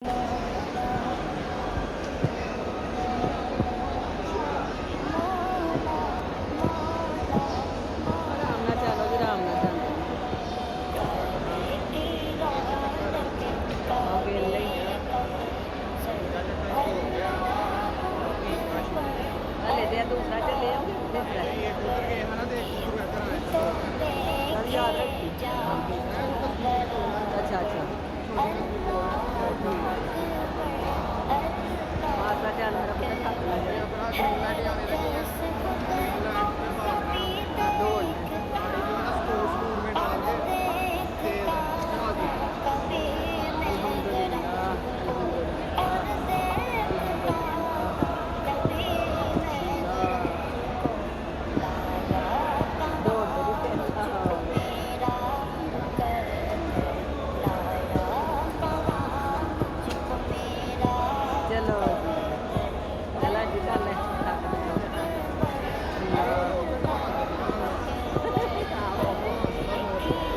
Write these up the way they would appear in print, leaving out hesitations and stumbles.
आराम नाल चलो जी, आराम नाल चलदे हाँ वेले ही आ। हले ते दूसरा चले आओ तीसरा चल याद रखी। अच्छा अच्छा माता चल मेरा पुत्र थक ना जाए। हाँ दौड़ना है। अल्हम्दुलिल्लाह अल्हम्दुलिल्लाह अल्हम्दुलिल्लाह अल्लाह दौड़ते भी थे चलो जी चला जी कर ले थक ना जाए।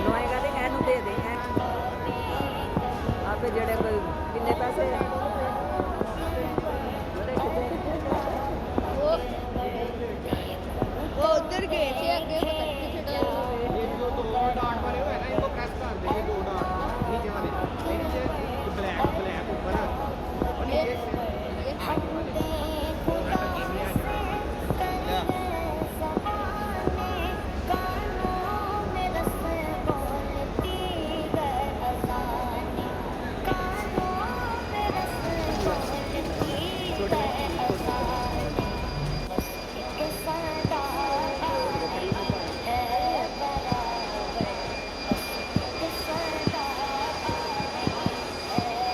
नोएगा ते एनू दे दे आपे जेड़े कोई किन्ने पैसे वो वो उधर गए थे आगे पता नहीं किसे डाल ये जो दो डार्ट वाले हुए ना इनको प्रेस कर देंगे, दो डार्ट नीचे वाले, नीचे ब्लैक ब्लैक ऊपर और ये नीचे से ये आगे वाले पूरा टच नहीं आ जाएगा।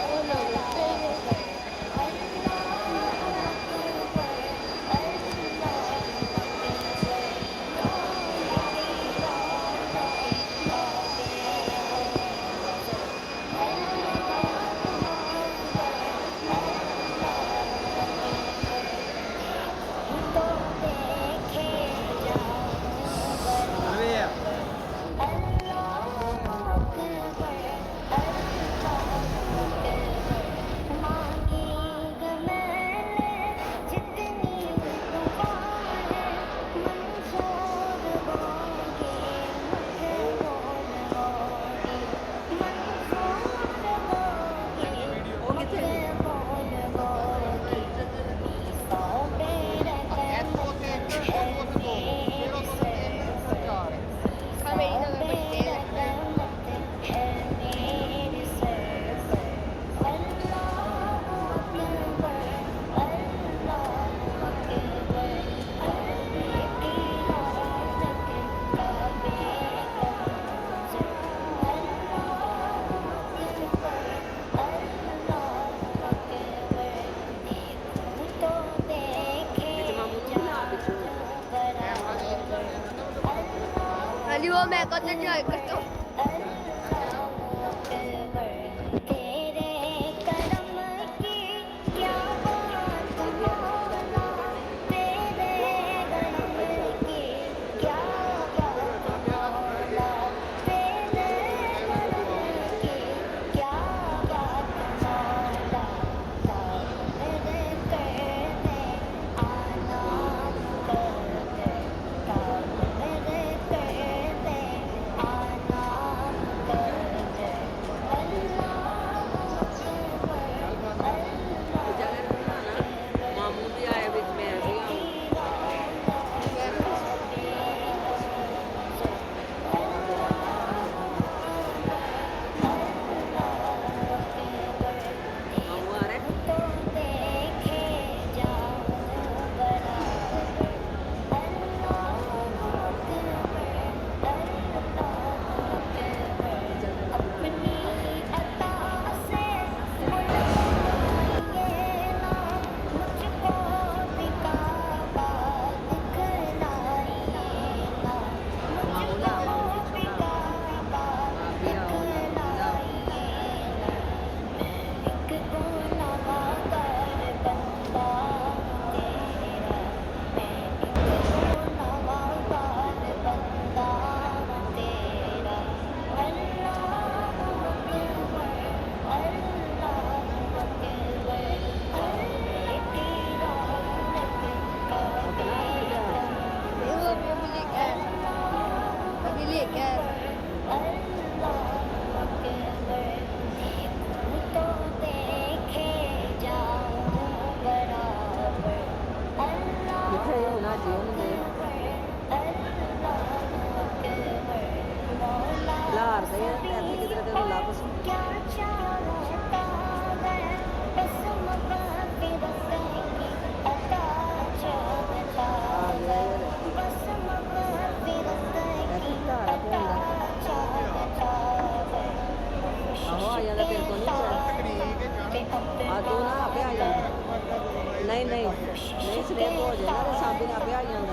वो लोग पे अरे यार वो किथे ने ऐसे होते हैं और वो से दो, ये लोग तो तीन और चार है। हाँ मेरी जगह बड़ी तेज है बिच मामू को ना बिच हाँ जी वो मैं कब तक जाए करता हूँ ਨਹੀਂ ਨਹੀਂ ਨਹੀਂ ਸਲੇਬ ਹੋ ਜਾਏਗਾ ਤੇ ਸਾਂਭੀ ਨਾ ਪਿਆ ਜਾਂਦਾ